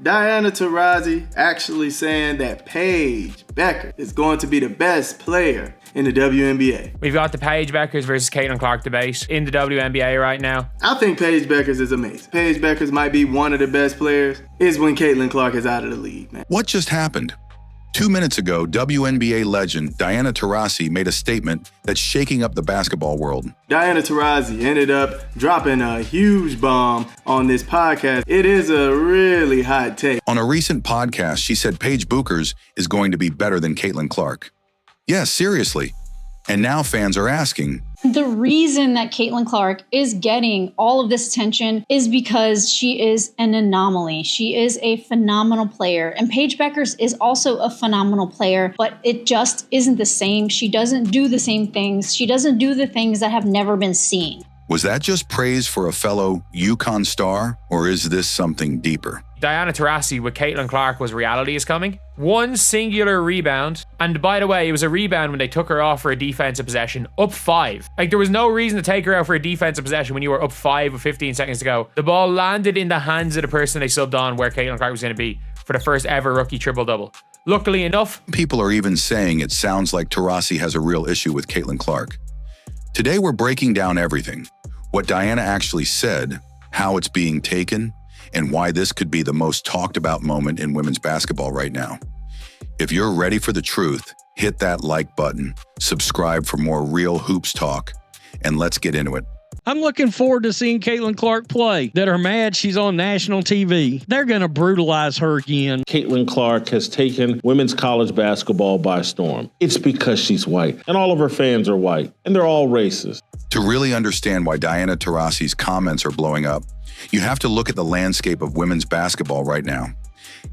Diana Taurasi actually saying that Paige Becker is going to be the best player in the WNBA. We've got the Paige Beckers versus Caitlin Clark debate in the WNBA right now. I think Paige Beckers is amazing. Paige Beckers might be one of the best players. Is when Caitlin Clark is out of the league, man. What just happened? 2 minutes ago, WNBA legend Diana Taurasi made a statement that's shaking up the basketball world. Diana Taurasi ended up dropping a huge bomb on this podcast. It is a really hot take. On a recent podcast, she said Paige Buchers is going to be better than Caitlin Clark. Yes, seriously. And now fans are asking, the reason that Caitlin Clark is getting all of this attention is because she is an anomaly. She is a phenomenal player. And Paige Beckers is also a phenomenal player, but it just isn't the same. She doesn't do the same things. She doesn't do the things that have never been seen. Was that just praise for a fellow UConn star, or is this something deeper? Diana Taurasi with Caitlin Clark was reality is coming. One singular rebound. And by the way, it was a rebound when they took her off for a defensive possession, up 5. Like, there was no reason to take her out for a defensive possession when you were up 5 with 15 seconds to go. The ball landed in the hands of the person they subbed on where Caitlin Clark was going to be for the first ever rookie triple-double. Luckily enough, people are even saying it sounds like Taurasi has a real issue with Caitlin Clark. Today we're breaking down everything. What Diana actually said, how it's being taken, and why this could be the most talked about moment in women's basketball right now. If you're ready for the truth, hit that like button, subscribe for more real hoops talk, and let's get into it. I'm looking forward to seeing Caitlin Clark play. That are mad she's on national TV. They're going to brutalize her again. Caitlin Clark has taken women's college basketball by storm. It's because she's white, and all of her fans are white, and they're all racist. To really understand why Diana Taurasi's comments are blowing up, you have to look at the landscape of women's basketball right now.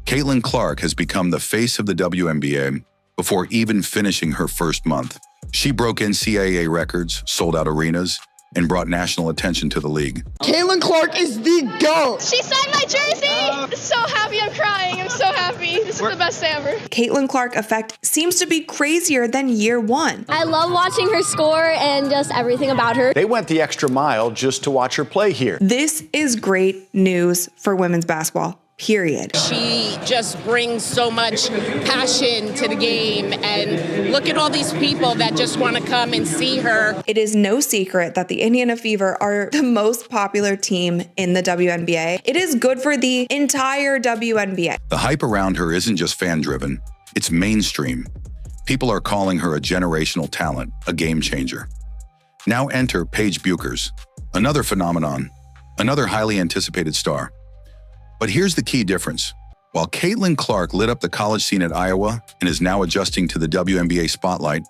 Caitlin Clark has become the face of the WNBA before even finishing her first month. She broke NCAA records, sold out arenas, and brought national attention to the league. Caitlin Clark is the GOAT! She signed my jersey! I'm so happy, I'm crying, I'm so happy. This is the best day ever. Caitlin Clark effect seems to be crazier than year one. I love watching her score and just everything about her. They went the extra mile just to watch her play here. This is great news for women's basketball. Period. She just brings so much passion to the game, and look at all these people that just want to come and see her. It is no secret that the Indiana Fever are the most popular team in the WNBA. It is good for the entire WNBA. The hype around her isn't just fan-driven, it's mainstream. People are calling her a generational talent, a game changer. Now enter Paige Buchers, another phenomenon, another highly anticipated star. But here's the key difference. While Caitlin Clark lit up the college scene at Iowa and is now adjusting to the WNBA spotlight,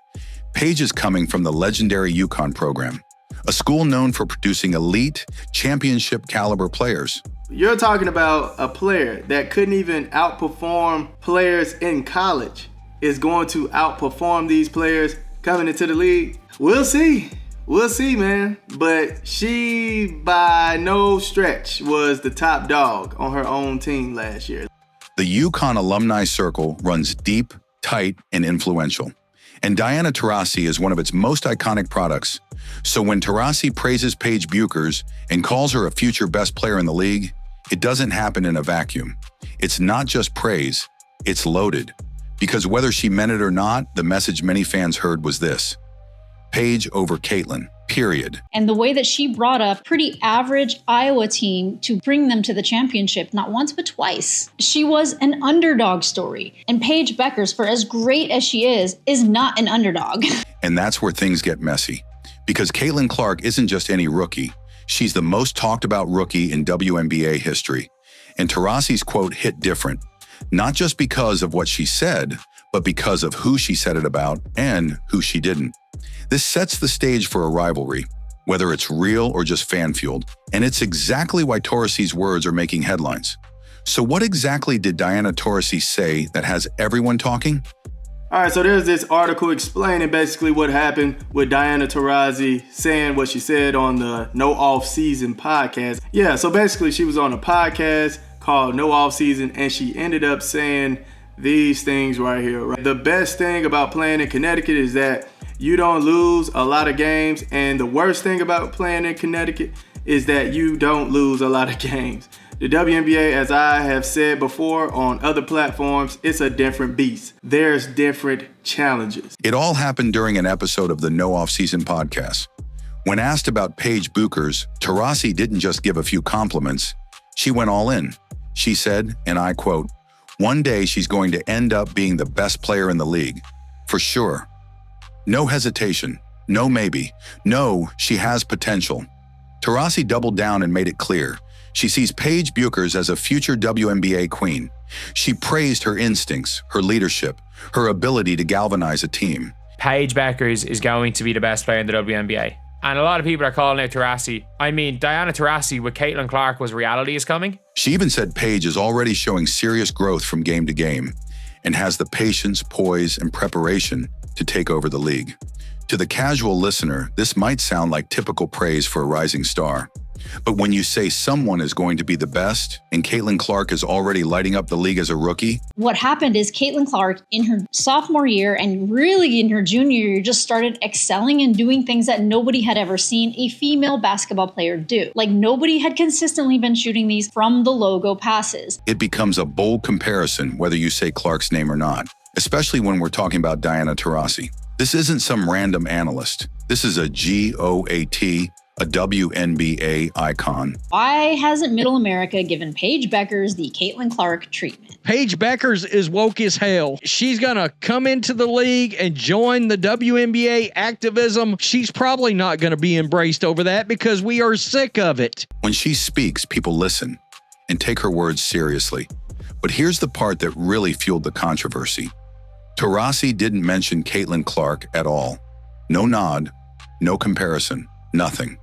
Paige is coming from the legendary UConn program, a school known for producing elite, championship-caliber players. You're talking about a player that couldn't even outperform players in college is going to outperform these players coming into the league. We'll see. We'll see, man. But she, by no stretch, was the top dog on her own team last year. The UConn alumni circle runs deep, tight, and influential. And Diana Taurasi is one of its most iconic products. So when Taurasi praises Paige Buchers and calls her a future best player in the league, it doesn't happen in a vacuum. It's not just praise, it's loaded. Because whether she meant it or not, the message many fans heard was this: Paige over Caitlin, period. And the way that she brought up pretty average Iowa team to bring them to the championship, not once but twice. She was an underdog story. And Paige Beckers, for as great as she is not an underdog. And that's where things get messy. Because Caitlin Clark isn't just any rookie. She's the most talked about rookie in WNBA history. And Taurasi's quote hit different, not just because of what she said, but because of who she said it about and who she didn't. This sets the stage for a rivalry, whether it's real or just fan-fueled, and it's exactly why Taurasi's words are making headlines. So what exactly did Diana Taurasi say that has everyone talking? All right, so there's this article explaining basically what happened with Diana Taurasi saying what she said on the No Off Season podcast. Yeah, so basically she was on a podcast called No Off Season, and she ended up saying these things right here. Right? The best thing about playing in Connecticut is that you don't lose a lot of games, and the worst thing about playing in Connecticut is that you don't lose a lot of games. The WNBA, as I have said before on other platforms, it's a different beast. There's different challenges. It all happened during an episode of the No Offseason podcast. When asked about Paige Buchers, Taurasi didn't just give a few compliments. She went all in. She said, and I quote, "One day she's going to end up being the best player in the league. For sure. No hesitation. No maybe. No, she has potential." Taurasi doubled down and made it clear. She sees Paige Buchers as a future WNBA queen. She praised her instincts, her leadership, her ability to galvanize a team. Paige Buchers is going to be the best player in the WNBA. And a lot of people are calling out Taurasi. I mean, Diana Taurasi with Caitlin Clark was reality is coming. She even said Paige is already showing serious growth from game to game and has the patience, poise, and preparation to take over the league. To the casual listener, this might sound like typical praise for a rising star. But when you say someone is going to be the best and Caitlin Clark is already lighting up the league as a rookie. What happened is Caitlin Clark in her sophomore year and really in her junior year just started excelling and doing things that nobody had ever seen a female basketball player do. Like nobody had consistently been shooting these from the logo passes. It becomes a bold comparison whether you say Clark's name or not, especially when we're talking about Diana Taurasi. This isn't some random analyst. This is a GOAT, a WNBA icon. Why hasn't Middle America given Paige Buchers the Caitlin Clark treatment? Paige Buchers is woke as hell. She's going to come into the league and join the WNBA activism. She's probably not going to be embraced over that because we are sick of it. When she speaks, people listen and take her words seriously. But here's the part that really fueled the controversy. Taurasi didn't mention Caitlin Clark at all. No nod, no comparison, nothing.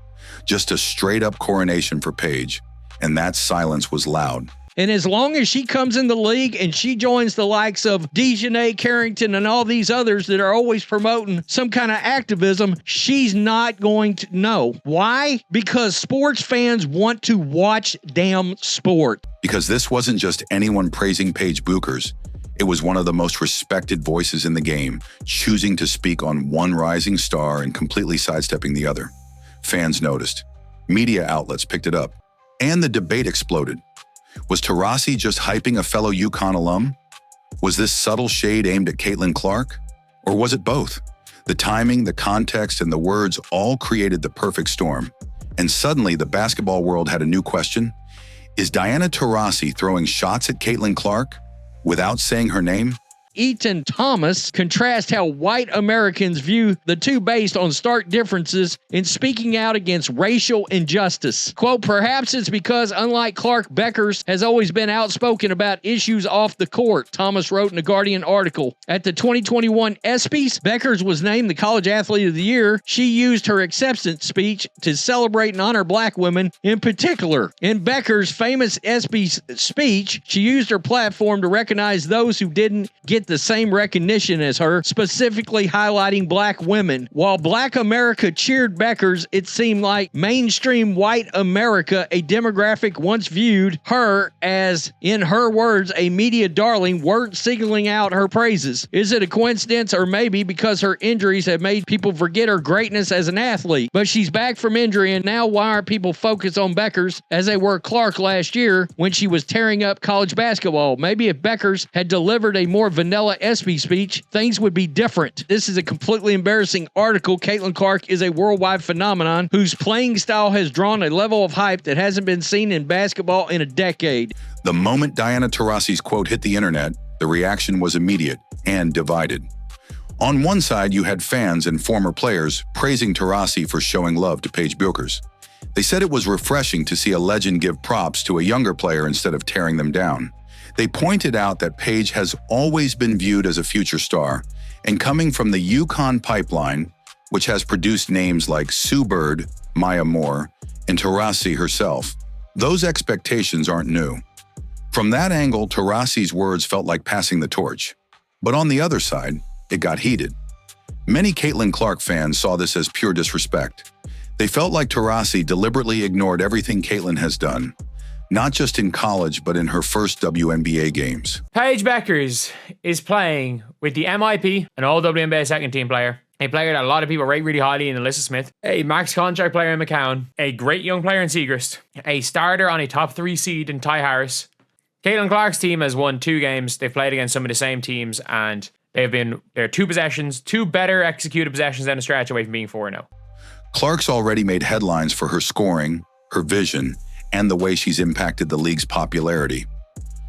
Just a straight-up coronation for Paige, and that silence was loud. And as long as she comes in the league and she joins the likes of Dejanay Carrington and all these others that are always promoting some kind of activism, she's not going to know. Why? Because sports fans want to watch damn sport. Because this wasn't just anyone praising Paige Buchers. It was one of the most respected voices in the game, choosing to speak on one rising star and completely sidestepping the other. Fans noticed. Media outlets picked it up. And the debate exploded. Was Taurasi just hyping a fellow UConn alum? Was this subtle shade aimed at Caitlin Clark? Or was it both? The timing, the context, and the words all created the perfect storm. And suddenly, the basketball world had a new question. Is Diana Taurasi throwing shots at Caitlin Clark without saying her name? Eaton Thomas contrasts how white Americans view the two based on stark differences in speaking out against racial injustice. Quote, "Perhaps it's because, unlike Clark, Buchers has always been outspoken about issues off the court," Thomas wrote in a Guardian article. At the 2021 ESPYs, Buchers was named the College Athlete of the Year. She used her acceptance speech to celebrate and honor black women in particular. In Buchers' famous ESPYs speech, she used her platform to recognize those who didn't get the same recognition as her, specifically highlighting black women. While black America cheered Buchers, it seemed like mainstream white America, a demographic once viewed her as, in her words, a media darling, weren't signaling out her praises. Is it a coincidence, or maybe because her injuries have made people forget her greatness as an athlete? But she's back from injury, and now why aren't people focused on Buchers as they were Clark last year when she was tearing up college basketball? Maybe if Buchers had delivered a more vanilla ESPY speech, things would be different. This is a completely embarrassing article. Caitlin Clark is a worldwide phenomenon whose playing style has drawn a level of hype that hasn't been seen in basketball in a decade. The moment Diana Taurasi's quote hit the internet, the reaction was immediate and divided. On one side, you had fans and former players praising Taurasi for showing love to Paige Buchers. They said it was refreshing to see a legend give props to a younger player instead of tearing them down. They pointed out that Paige has always been viewed as a future star, and coming from the UConn pipeline, which has produced names like Sue Bird, Maya Moore, and Taurasi herself, those expectations aren't new. From that angle, Taurasi's words felt like passing the torch. But on the other side, it got heated. Many Caitlin Clark fans saw this as pure disrespect. They felt like Taurasi deliberately ignored everything Caitlin has done, not just in college, but in her first WNBA games. Paige Buchers is playing with the MIP, an all WNBA second team player, a player that a lot of people rate really highly in Alyssa Smith, a max contract player in McCown, a great young player in Siegrist, a starter on a top 3 seed in Ty Harris. Caitlin Clark's team has won 2 games. They've played against some of the same teams, and they're 2 possessions, 2 better executed possessions than a stretch away from being 4-0. Clark's already made headlines for her scoring, her vision, and the way she's impacted the league's popularity.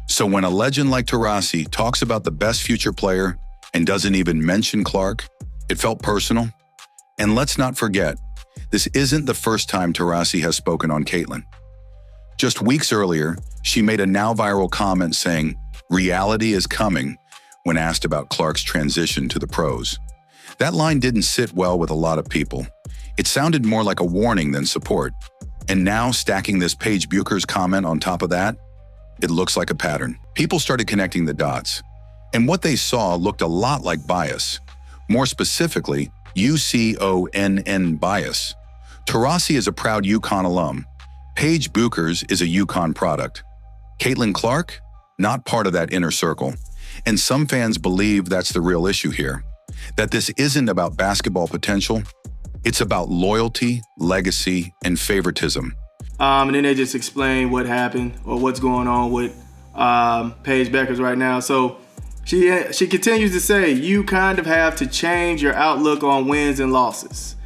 So when a legend like Taurasi talks about the best future player and doesn't even mention Clark, it felt personal. And let's not forget, this isn't the first time Taurasi has spoken on Caitlin. Just weeks earlier, she made a now viral comment saying, "Reality is coming," when asked about Clark's transition to the pros. That line didn't sit well with a lot of people. It sounded more like a warning than support. And now, stacking this Paige Bucher's comment on top of that, it looks like a pattern. People started connecting the dots, and what they saw looked a lot like bias. More specifically, UCONN bias. Taurasi is a proud UConn alum. Paige Bucher's is a UConn product. Caitlin Clark, not part of that inner circle. And some fans believe that's the real issue here, that this isn't about basketball potential, it's about loyalty, legacy, and favoritism. And then they just explain what happened or what's going on with Paige Bueckers right now. So she continues to say, you kind of have to change your outlook on wins and losses.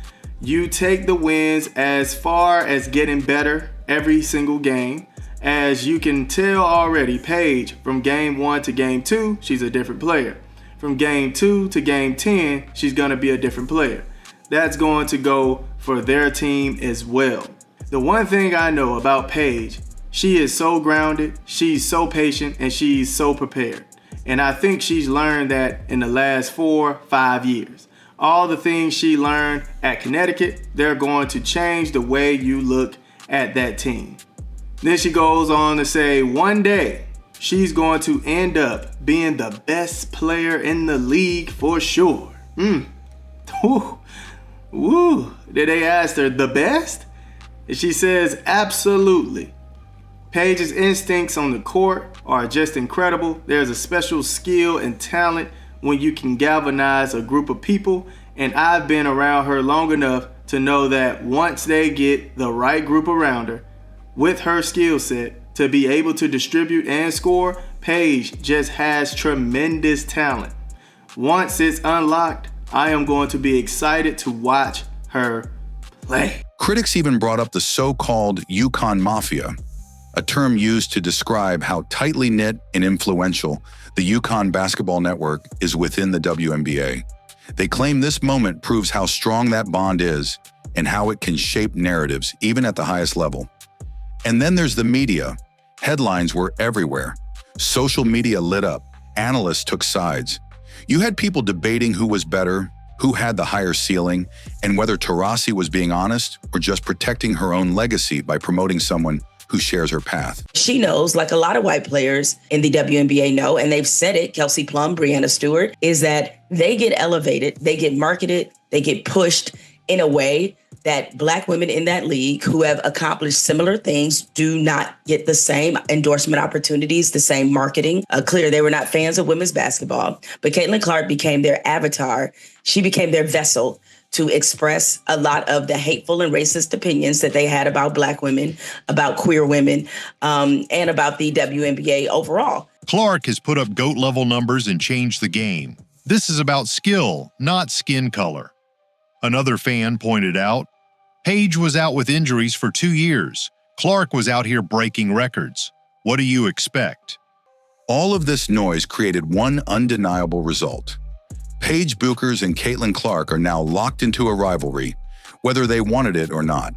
You take the wins as far as getting better every single game. As you can tell already, Paige, from game 1 to game 2, she's a different player. From game 2 to game 10, she's going to be a different player. That's going to go for their team as well. The one thing I know about Paige, she is so grounded, she's so patient, and she's so prepared. And I think she's learned that in the last 4-5 years. All the things she learned at Connecticut, they're going to change the way you look at that team. Then she goes on to say, one day, she's going to end up being the best player in the league for sure. Woo. Did they ask her the best? And she says, absolutely. Paige's instincts on the court are just incredible. There's a special skill and talent when you can galvanize a group of people, and I've been around her long enough to know that once they get the right group around her, with her skill set to be able to distribute and score, Paige just has tremendous talent. Once it's unlocked, I am going to be excited to watch her play. Critics even brought up the so-called UConn Mafia, a term used to describe how tightly knit and influential the UConn basketball network is within the WNBA. They claim this moment proves how strong that bond is and how it can shape narratives, even at the highest level. And then there's the media. Headlines were everywhere. Social media lit up. Analysts took sides. You had people debating who was better, who had the higher ceiling, and whether Taurasi was being honest or just protecting her own legacy by promoting someone who shares her path. She knows, like a lot of white players in the WNBA know, and they've said it, Kelsey Plum, Breanna Stewart, is that they get elevated, they get marketed, they get pushed in a way that Black women in that league who have accomplished similar things do not get the same endorsement opportunities, the same marketing. Clear, they were not fans of women's basketball, but Caitlin Clark became their avatar. She became their vessel to express a lot of the hateful and racist opinions that they had about Black women, about queer women, and about the WNBA overall. Clark has put up GOAT-level numbers and changed the game. This is about skill, not skin color. Another fan pointed out, Paige was out with injuries for 2 years. Clark was out here breaking records. What do you expect? All of this noise created one undeniable result. Paige Bucher's and Caitlin Clark are now locked into a rivalry, whether they wanted it or not.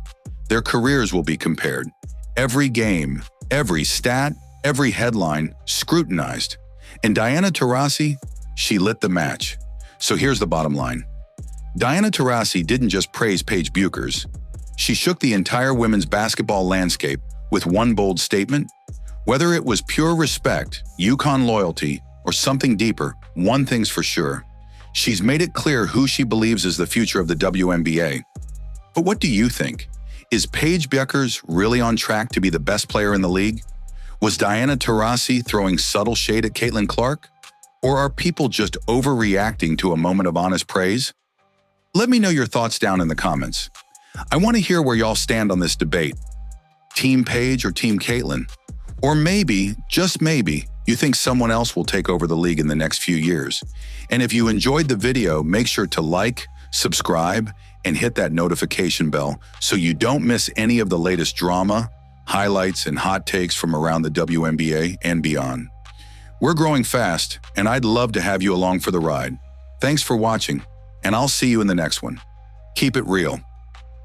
Their careers will be compared. Every game, every stat, every headline scrutinized. And Diana Taurasi, she lit the match. So here's the bottom line. Diana Taurasi didn't just praise Paige Bucher's. She shook the entire women's basketball landscape with one bold statement. Whether it was pure respect, UConn loyalty, or something deeper, one thing's for sure. She's made it clear who she believes is the future of the WNBA. But what do you think? Is Paige Bueckers really on track to be the best player in the league? Was Diana Taurasi throwing subtle shade at Caitlin Clark? Or are people just overreacting to a moment of honest praise? Let me know your thoughts down in the comments. I want to hear where y'all stand on this debate. Team Paige or Team Caitlyn? Or maybe, just maybe, you think someone else will take over the league in the next few years. And if you enjoyed the video, make sure to like, subscribe, and hit that notification bell so you don't miss any of the latest drama, highlights, and hot takes from around the WNBA and beyond. We're growing fast, and I'd love to have you along for the ride. Thanks for watching, and I'll see you in the next one. Keep it real.